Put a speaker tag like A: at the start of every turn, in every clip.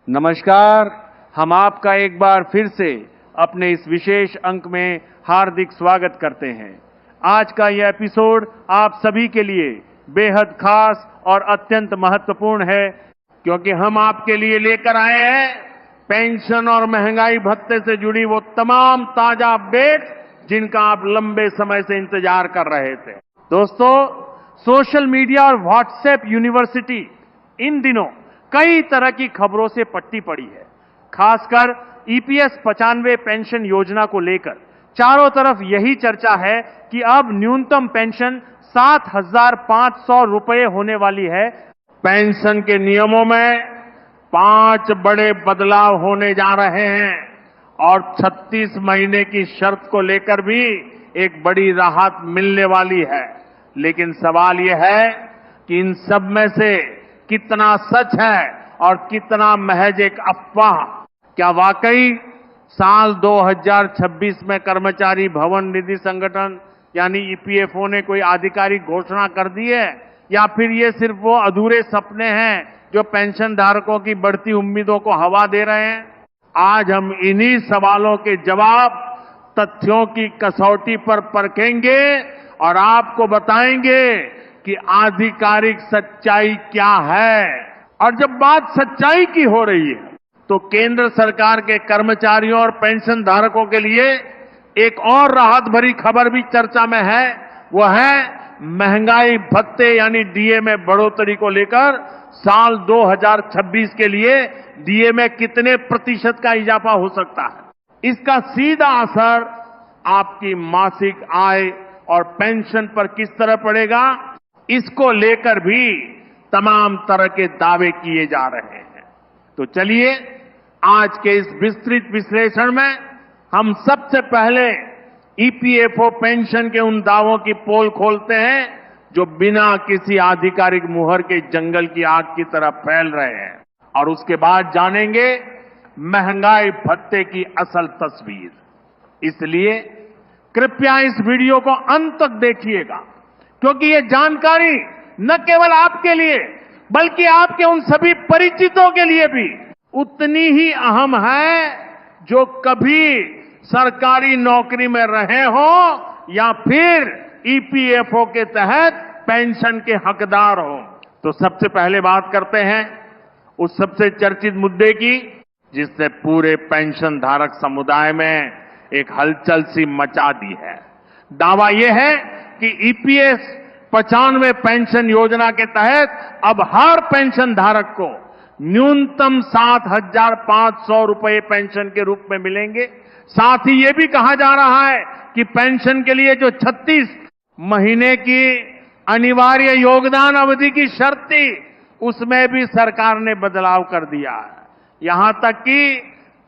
A: नमस्कार। हम आपका एक बार फिर से अपने इस विशेष अंक में हार्दिक स्वागत करते हैं। आज का यह एपिसोड आप सभी के लिए बेहद खास और अत्यंत महत्वपूर्ण है, क्योंकि हम आपके लिए लेकर आए हैं पेंशन और महंगाई भत्ते से जुड़ी वो तमाम ताजा अपडेट जिनका आप लंबे समय से इंतजार कर रहे थे। दोस्तों, सोशल मीडिया और व्हाट्सएप यूनिवर्सिटी इन दिनों कई तरह की खबरों से पट्टी पड़ी है। खासकर ईपीएस 95 पेंशन योजना को लेकर चारों तरफ यही चर्चा है कि अब न्यूनतम पेंशन 7,500 रुपए होने वाली है। पेंशन के नियमों में 5 बड़े बदलाव होने जा रहे हैं और 36 महीने की शर्त को लेकर भी एक बड़ी राहत मिलने वाली है। लेकिन सवाल यह है कि इन सब में से कितना सच है और कितना महज एक अफवाह। क्या वाकई साल 2026 में कर्मचारी भवन निधि संगठन यानी ईपीएफओ ने कोई आधिकारिक घोषणा कर दी है, या फिर ये सिर्फ वो अधूरे सपने हैं जो पेंशन धारकों की बढ़ती उम्मीदों को हवा दे रहे हैं? आज हम इन्हीं सवालों के जवाब तथ्यों की कसौटी पर परखेंगे और आपको बताएंगे कि आधिकारिक सच्चाई क्या है। और जब बात सच्चाई की हो रही है तो केंद्र सरकार के कर्मचारियों और पेंशन धारकों के लिए एक और राहत भरी खबर भी चर्चा में है। वो है महंगाई भत्ते यानी डीए में बढ़ोतरी को लेकर साल 2026 के लिए डीए में कितने प्रतिशत का इजाफा हो सकता है। इसका सीधा असर आपकी मासिक आय और पेंशन पर किस तरह पड़ेगा, इसको लेकर भी तमाम तरह के दावे किए जा रहे हैं। तो चलिए आज के इस विस्तृत विश्लेषण में हम सबसे पहले ईपीएफओ पेंशन के उन दावों की पोल खोलते हैं जो बिना किसी आधिकारिक मुहर के जंगल की आग की तरह फैल रहे हैं, और उसके बाद जानेंगे महंगाई भत्ते की असल तस्वीर। इसलिए कृपया इस वीडियो को अंत तक देखिएगा, क्योंकि ये जानकारी न केवल आपके लिए बल्कि आपके उन सभी परिचितों के लिए भी उतनी ही अहम है जो कभी सरकारी नौकरी में रहे हो या फिर ईपीएफओ के तहत पेंशन के हकदार हो। तो सबसे पहले बात करते हैं उस सबसे चर्चित मुद्दे की जिसने पूरे पेंशन धारक समुदाय में एक हलचल सी मचा दी है। दावा यह है कि ईपीएस 95 पेंशन योजना के तहत अब हर पेंशन धारक को न्यूनतम 7,500 रुपए पेंशन के रूप में मिलेंगे। साथ ही यह भी कहा जा रहा है कि पेंशन के लिए जो 36 महीने की अनिवार्य योगदान अवधि की शर्त थी, उसमें भी सरकार ने बदलाव कर दिया है। यहां तक कि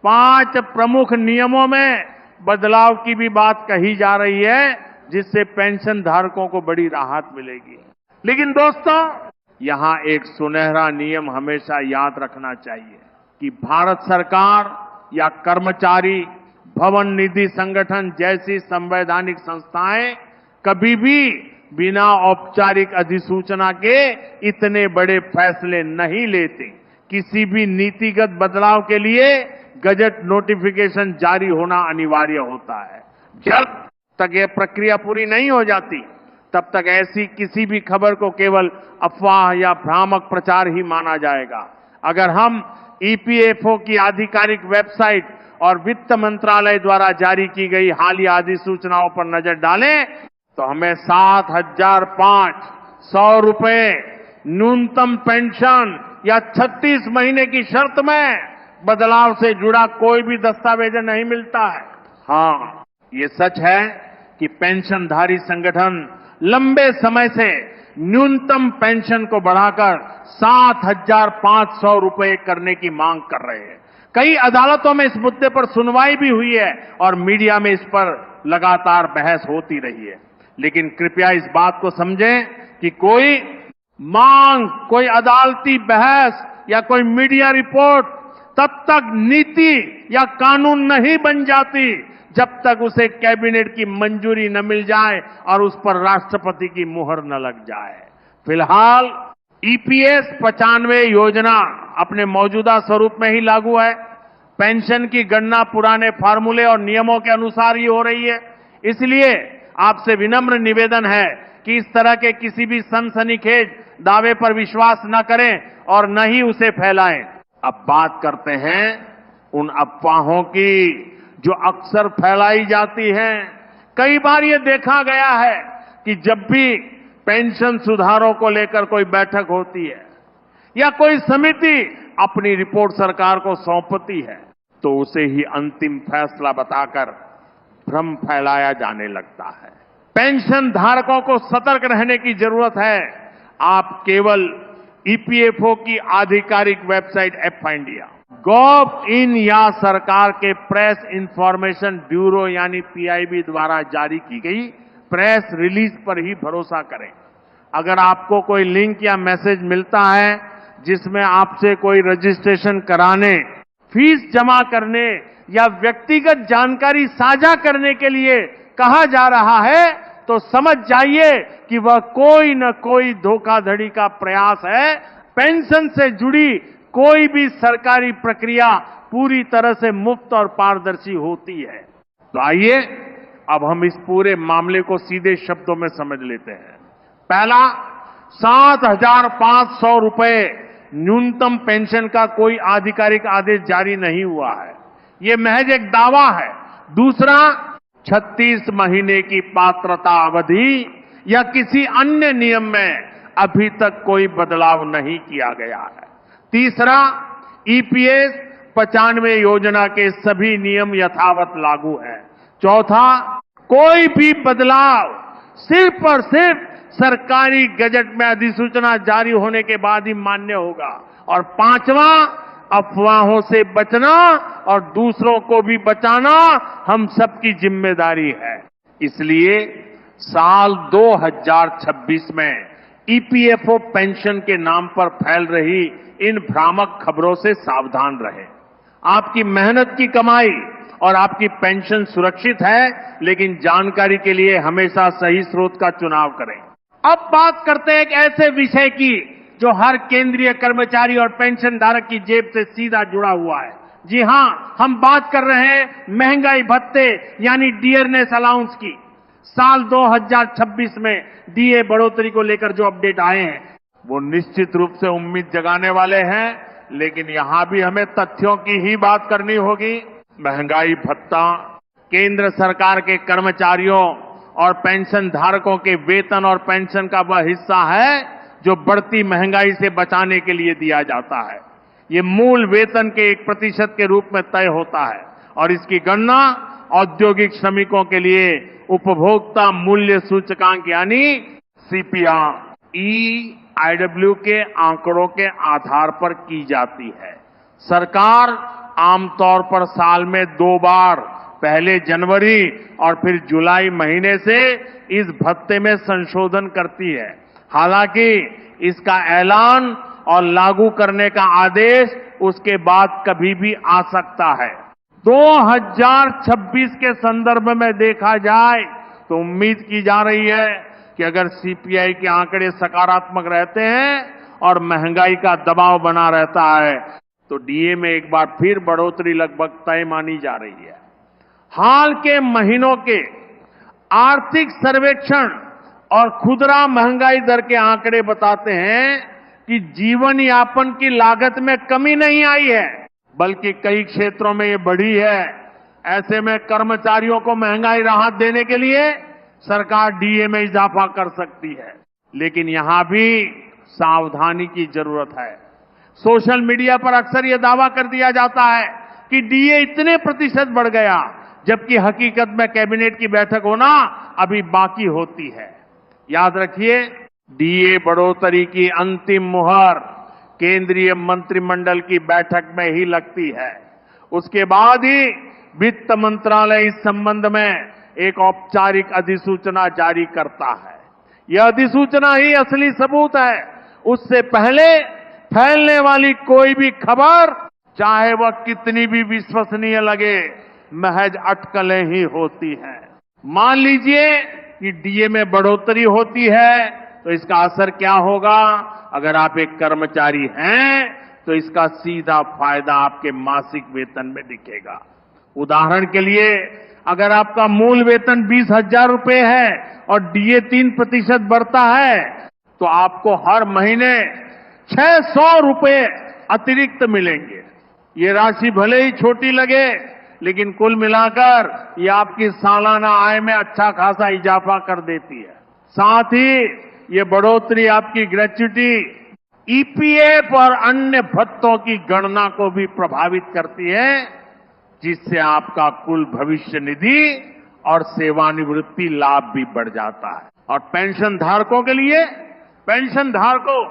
A: 5 प्रमुख नियमों में बदलाव की भी बात कही जा रही है, जिससे पेंशन धारकों को बड़ी राहत मिलेगी। लेकिन दोस्तों, यहां एक सुनहरा नियम हमेशा याद रखना चाहिए कि भारत सरकार या कर्मचारी भवन निधि संगठन जैसी संवैधानिक संस्थाएं कभी भी बिना औपचारिक अधिसूचना के इतने बड़े फैसले नहीं लेते। किसी भी नीतिगत बदलाव के लिए गजट नोटिफिकेशन जारी होना अनिवार्य होता है। जब तक यह प्रक्रिया पूरी नहीं हो जाती, तब तक ऐसी किसी भी खबर को केवल अफवाह या भ्रामक प्रचार ही माना जाएगा। अगर हम ईपीएफओ की आधिकारिक वेबसाइट और वित्त मंत्रालय द्वारा जारी की गई हालिया अधिसूचनाओं पर नजर डालें तो हमें 7,500 रुपए न्यूनतम पेंशन या 36 महीने की शर्त में बदलाव से जुड़ा कोई भी दस्तावेज नहीं मिलता है। हाँ, ये सच है कि पेंशनधारी संगठन लंबे समय से न्यूनतम पेंशन को बढ़ाकर 7,500 रुपए करने की मांग कर रहे हैं। कई अदालतों में इस मुद्दे पर सुनवाई भी हुई है और मीडिया में इस पर लगातार बहस होती रही है। लेकिन कृपया इस बात को समझें कि कोई मांग, कोई अदालती बहस या कोई मीडिया रिपोर्ट तब तक नीति या कानून नहीं बन जाती जब तक उसे कैबिनेट की मंजूरी न मिल जाए और उस पर राष्ट्रपति की मुहर न लग जाए। फिलहाल ईपीएस 95 योजना अपने मौजूदा स्वरूप में ही लागू है। पेंशन की गणना पुराने फार्मूले और नियमों के अनुसार ही हो रही है। इसलिए आपसे विनम्र निवेदन है कि इस तरह के किसी भी सनसनीखेज दावे पर विश्वास न करें और न ही उसे फैलाएं। अब बात करते हैं उन अफवाहों की जो अक्सर फैलाई जाती हैं। कई बार ये देखा गया है कि जब भी पेंशन सुधारों को लेकर कोई बैठक होती है या कोई समिति अपनी रिपोर्ट सरकार को सौंपती है तो उसे ही अंतिम फैसला बताकर भ्रम फैलाया जाने लगता है। पेंशन धारकों को सतर्क रहने की जरूरत है। आप केवल ईपीएफओ की आधिकारिक वेबसाइट एफ-इंडिया, gov.in या सरकार के प्रेस इंफॉर्मेशन ब्यूरो यानी पीआईबी द्वारा जारी की गई प्रेस रिलीज पर ही भरोसा करें। अगर आपको कोई लिंक या मैसेज मिलता है जिसमें आपसे कोई रजिस्ट्रेशन कराने, फीस जमा करने या व्यक्तिगत जानकारी साझा करने के लिए कहा जा रहा है तो समझ जाइए कि वह कोई न कोई धोखाधड़ी का प्रयास है। पेंशन से जुड़ी कोई भी सरकारी प्रक्रिया पूरी तरह से मुफ्त और पारदर्शी होती है। तो आइए अब हम इस पूरे मामले को सीधे शब्दों में समझ लेते हैं। पहला, 7,500 रुपए न्यूनतम पेंशन का कोई आधिकारिक आदेश जारी नहीं हुआ है, ये महज एक दावा है। दूसरा, 36 महीने की पात्रता अवधि या किसी अन्य नियम में अभी तक कोई बदलाव नहीं किया गया है। तीसरा, ईपीएस 95 योजना के सभी नियम यथावत लागू हैं। चौथा, कोई भी बदलाव सिर्फ और सिर्फ सरकारी गजट में अधिसूचना जारी होने के बाद ही मान्य होगा। और पांचवा, अफवाहों से बचना और दूसरों को भी बचाना हम सबकी जिम्मेदारी है। इसलिए साल 2026 में ईपीएफओ पेंशन के नाम पर फैल रही इन भ्रामक खबरों से सावधान रहें। आपकी मेहनत की कमाई और आपकी पेंशन सुरक्षित है, लेकिन जानकारी के लिए हमेशा सही स्रोत का चुनाव करें। अब बात करते हैं एक ऐसे विषय की जो हर केंद्रीय कर्मचारी और पेंशन धारक की जेब से सीधा जुड़ा हुआ है। जी हां, हम बात कर रहे हैं महंगाई भत्ते यानी डियरनेस अलाउंस की। साल 2026 में डीए बढ़ोतरी को लेकर जो अपडेट आए हैं वो निश्चित रूप से उम्मीद जगाने वाले हैं, लेकिन यहां भी हमें तथ्यों की ही बात करनी होगी। महंगाई भत्ता केंद्र सरकार के कर्मचारियों और पेंशन धारकों के वेतन और पेंशन का वह हिस्सा है जो बढ़ती महंगाई से बचाने के लिए दिया जाता है। ये मूल वेतन के 1% के रूप में तय होता है और इसकी गणना औद्योगिक श्रमिकों के लिए उपभोक्ता मूल्य सूचकांक यानी सीपीआई के आंकड़ों के आधार पर की जाती है। सरकार आमतौर पर साल में 2 बार, पहले जनवरी और फिर जुलाई महीने से इस भत्ते में संशोधन करती है। हालांकि इसका ऐलान और लागू करने का आदेश उसके बाद कभी भी आ सकता है। 2026 के संदर्भ में देखा जाए तो उम्मीद की जा रही है कि अगर सीपीआई के आंकड़े सकारात्मक रहते हैं और महंगाई का दबाव बना रहता है तो डीए में एक बार फिर बढ़ोतरी लगभग तय मानी जा रही है। हाल के महीनों के आर्थिक सर्वेक्षण और खुदरा महंगाई दर के आंकड़े बताते हैं कि जीवन यापन की लागत में कमी नहीं आई है, बल्कि कई क्षेत्रों में ये बढ़ी है। ऐसे में कर्मचारियों को महंगाई राहत देने के लिए सरकार डीए में इजाफा कर सकती है, लेकिन यहां भी सावधानी की जरूरत है। सोशल मीडिया पर अक्सर यह दावा कर दिया जाता है कि डीए इतने प्रतिशत बढ़ गया, जबकि हकीकत में कैबिनेट की बैठक होना अभी बाकी होती है। याद रखिए, डीए बढ़ोतरी की अंतिम मुहर केंद्रीय मंत्रिमंडल की बैठक में ही लगती है। उसके बाद ही वित्त मंत्रालय इस संबंध में एक औपचारिक अधिसूचना जारी करता है। यह अधिसूचना ही असली सबूत है। उससे पहले फैलने वाली कोई भी खबर, चाहे वह कितनी भी विश्वसनीय लगे, महज अटकलें ही होती हैं। मान लीजिए कि डीए में बढ़ोतरी होती है तो इसका असर क्या होगा? अगर आप एक कर्मचारी हैं तो इसका सीधा फायदा आपके मासिक वेतन में दिखेगा। उदाहरण के लिए, अगर आपका मूल वेतन 20,000 रुपए है और डीए 3% बढ़ता है, तो आपको हर महीने 600 रुपए अतिरिक्त मिलेंगे। ये राशि भले ही छोटी लगे, लेकिन कुल मिलाकर ये आपकी सालाना आय में अच्छा खासा इजाफा कर देती है। साथ ही ये बढ़ोतरी आपकी ग्रेच्युटी, ईपीएफ और अन्य भत्तों की गणना को भी प्रभावित करती है, जिससे आपका कुल भविष्य निधि और सेवानिवृत्ति लाभ भी बढ़ जाता है। और पेंशन धारकों के लिए, पेंशन धारकों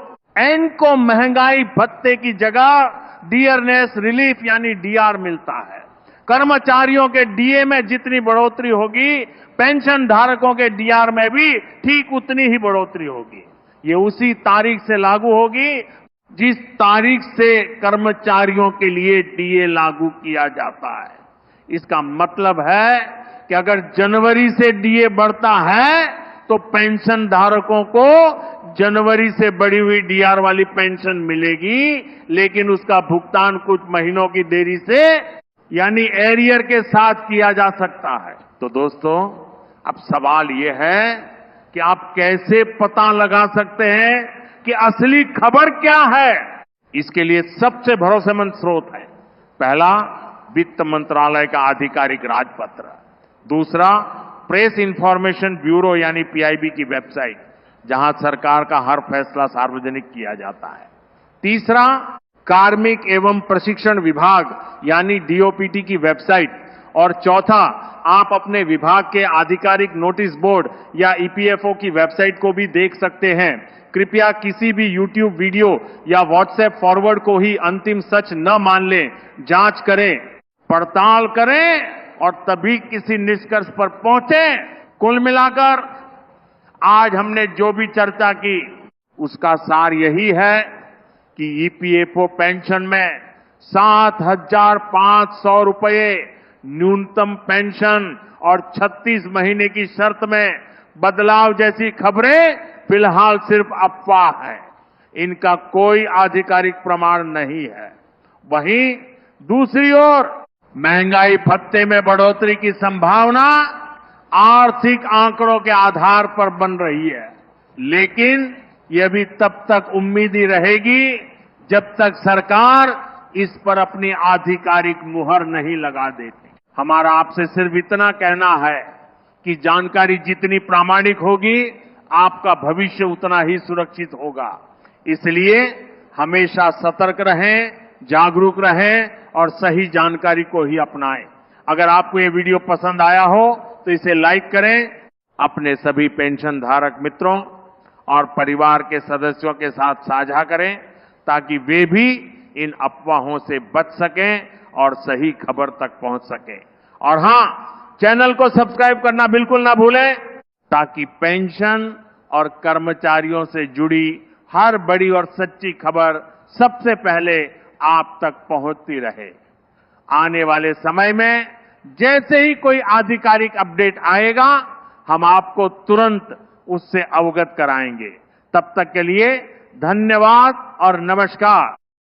A: को महंगाई भत्ते की जगह डियरनेस रिलीफ यानी डीआर मिलता है। कर्मचारियों के डीए में जितनी बढ़ोतरी होगी, पेंशन धारकों के डीआर में भी ठीक उतनी ही बढ़ोतरी होगी। ये उसी तारीख से लागू होगी जिस तारीख से कर्मचारियों के लिए डीए लागू किया जाता है। इसका मतलब है कि अगर जनवरी से डीए बढ़ता है, तो पेंशन धारकों को जनवरी से बढ़ी हुई डीआर वाली पेंशन मिलेगी, लेकिन उसका भुगतान कुछ महीनों की देरी से यानी एरियर के साथ किया जा सकता है। तो दोस्तों, अब सवाल यह है कि आप कैसे पता लगा सकते हैं कि असली खबर क्या है। इसके लिए सबसे भरोसेमंद स्रोत है, पहला वित्त मंत्रालय का आधिकारिक राजपत्र, दूसरा प्रेस इंफॉर्मेशन ब्यूरो यानी पीआईबी की वेबसाइट, जहां सरकार का हर फैसला सार्वजनिक किया जाता है, तीसरा कार्मिक एवं प्रशिक्षण विभाग यानी डीओपीटी की वेबसाइट, और चौथा आप अपने विभाग के आधिकारिक नोटिस बोर्ड या ईपीएफओ की वेबसाइट को भी देख सकते हैं। कृपया किसी भी यूट्यूब वीडियो या व्हाट्सएप फॉरवर्ड को ही अंतिम सच न मान लें। जांच करें, पड़ताल करें और तभी किसी निष्कर्ष पर पहुंचें। कुल मिलाकर आज हमने जो भी चर्चा की, उसका सार यही है कि ईपीएफओ पेंशन में 7,500 रुपये न्यूनतम पेंशन और 36 महीने की शर्त में बदलाव जैसी खबरें फिलहाल सिर्फ अफवाह है। इनका कोई आधिकारिक प्रमाण नहीं है। वहीं दूसरी ओर महंगाई भत्ते में बढ़ोतरी की संभावना आर्थिक आंकड़ों के आधार पर बन रही है, लेकिन यह भी तब तक उम्मीद ही रहेगी जब तक सरकार इस पर अपनी आधिकारिक मुहर नहीं लगा देती। हमारा आपसे सिर्फ इतना कहना है कि जानकारी जितनी प्रामाणिक होगी, आपका भविष्य उतना ही सुरक्षित होगा। इसलिए हमेशा सतर्क रहें, जागरूक रहें और सही जानकारी को ही अपनाएं। अगर आपको ये वीडियो पसंद आया हो तो इसे लाइक करें, अपने सभी पेंशन धारक मित्रों और परिवार के सदस्यों के साथ साझा करें, ताकि वे भी इन अफवाहों से बच सकें और सही खबर तक पहुंच सकें। और हां, चैनल को सब्सक्राइब करना बिल्कुल ना भूलें, ताकि पेंशन और कर्मचारियों से जुड़ी हर बड़ी और सच्ची खबर सबसे पहले आप तक पहुंचती रहे। आने वाले समय में जैसे ही कोई आधिकारिक अपडेट आएगा, हम आपको तुरंत उससे अवगत कराएंगे। तब तक के लिए धन्यवाद और नमस्कार।